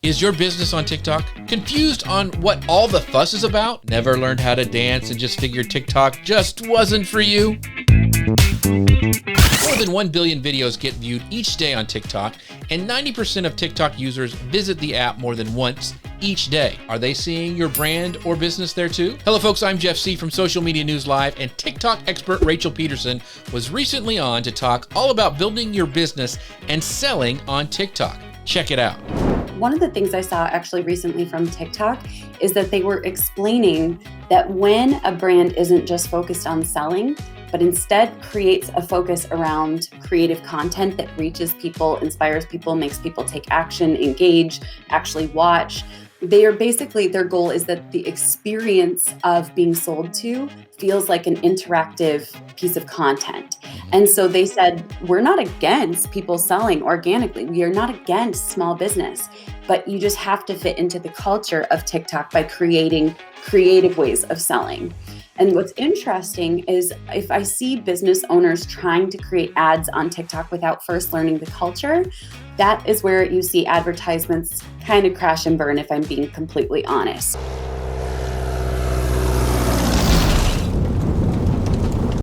Is your business on TikTok? Confused on what all the fuss is about? Never learned how to dance and just figured TikTok just wasn't for you? More than 1 billion videos get viewed each day on TikTok, and 90% of TikTok users visit the app more than once each day. Are they seeing your brand or business there too? Hello folks, I'm Jeff Sieh from Social Media News Live, and TikTok expert Rachel Peterson was recently on to talk all about building your business and selling on TikTok. Check it out. One of the things I saw actually recently from TikTok is that they were explaining that when a brand isn't just focused on selling, but instead creates a focus around creative content that reaches people, inspires people, makes people take action, engage, actually watch. Their goal is that the experience of being sold to feels like an interactive piece of content. And so they said, we're not against people selling organically. We are not against small business, but you just have to fit into the culture of TikTok by creating creative ways of selling. And what's interesting is if I see business owners trying to create ads on TikTok without first learning the culture, that is where you see advertisements kind of crash and burn, if I'm being completely honest.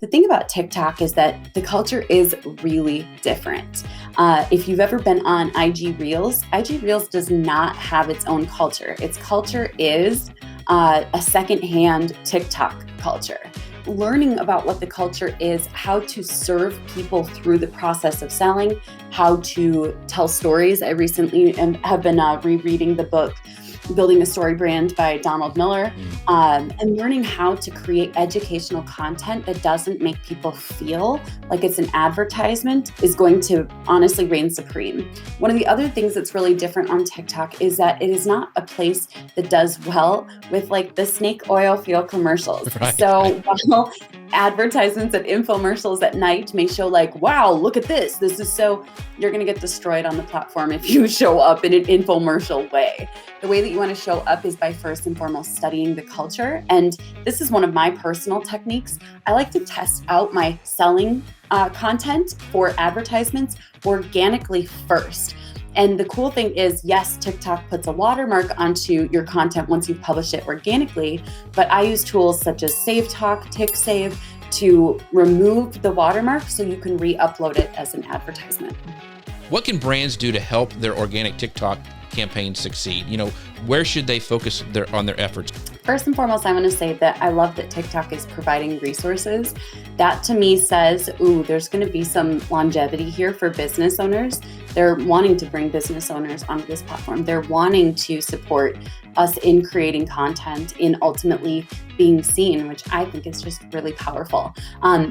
The thing about TikTok is that the culture is really different. If you've ever been on IG Reels does not have its own culture. Its culture is a secondhand TikTok culture. Learning about what the culture is, how to serve people through the process of selling, how to tell stories. I recently have been rereading the book Building a Story Brand by Donald Miller, and learning how to create educational content that doesn't make people feel like it's an advertisement is going to honestly reign supreme. One of the other things that's really different on TikTok is that it is not a place that does well with like the snake oil field commercials. Right. So while advertisements and infomercials at night may show like, wow, look at this. You're going to get destroyed on the platform if you show up in an infomercial way. The way that you want to show up is by first and foremost studying the culture. And this is one of my personal techniques. I like to test out my selling content for advertisements organically first. And the cool thing is, yes, TikTok puts a watermark onto your content once you've published it organically, but I use tools such as SaveTalk, TickSave to remove the watermark so you can re-upload it as an advertisement. What can brands do to help their organic TikTok campaign succeed? Where should they focus on their efforts? First and foremost, I want to say that I love that TikTok is providing resources. That to me says, there's going to be some longevity here for business owners. They're wanting to bring business owners onto this platform. They're wanting to support us in creating content, in ultimately being seen, which I think is just really powerful. I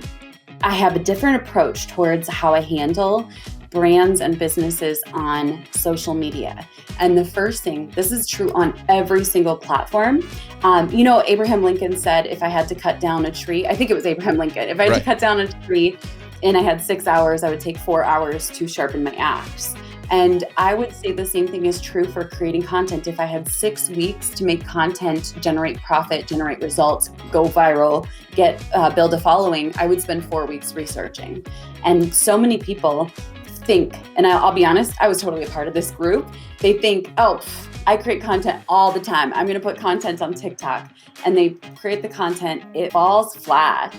have a different approach towards how I handle brands and businesses on social media. And the first thing, this is true on every single platform. Abraham Lincoln said, if I had to cut down a tree, I think it was Abraham Lincoln, if I had to cut down a tree and I had 6 hours, I would take 4 hours to sharpen my axe. And I would say the same thing is true for creating content. If I had 6 weeks to make content, generate profit, generate results, go viral, build a following, I would spend 4 weeks researching. And so many people think, and I'll be honest, I was totally a part of this group. They think, I create content all the time. I'm going to put content on TikTok. And they create the content, it falls flat.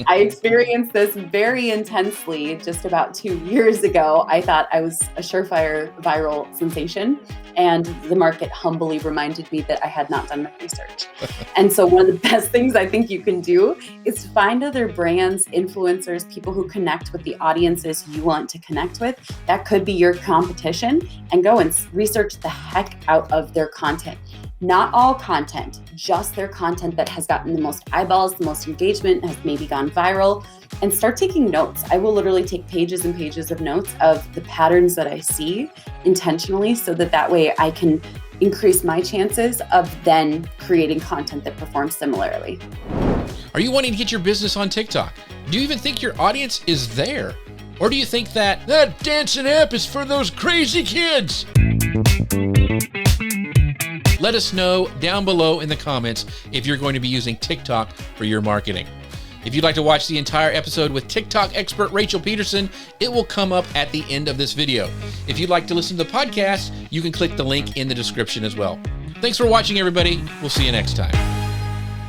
I experienced this very intensely just about 2 years ago. I thought I was a surefire viral sensation, and the market humbly reminded me that I had not done my research. And so one of the best things I think you can do is find other brands, influencers, people who connect with the audiences you want to connect with. That could be your competition, and go and research the heck out of their content. Not all content, just their content that has gotten the most eyeballs, the most engagement, has maybe gone viral, and start taking notes. I will literally take pages and pages of notes of the patterns that I see intentionally so that way I can increase my chances of then creating content that performs similarly. Are you wanting to get your business on TikTok? Do you even think your audience is there? Or do you think that dancing app is for those crazy kids? Let us know down below in the comments if you're going to be using TikTok for your marketing. If you'd like to watch the entire episode with TikTok expert Rachel Peterson, it will come up at the end of this video. If you'd like to listen to the podcast, you can click the link in the description as well. Thanks for watching, everybody. We'll see you next time.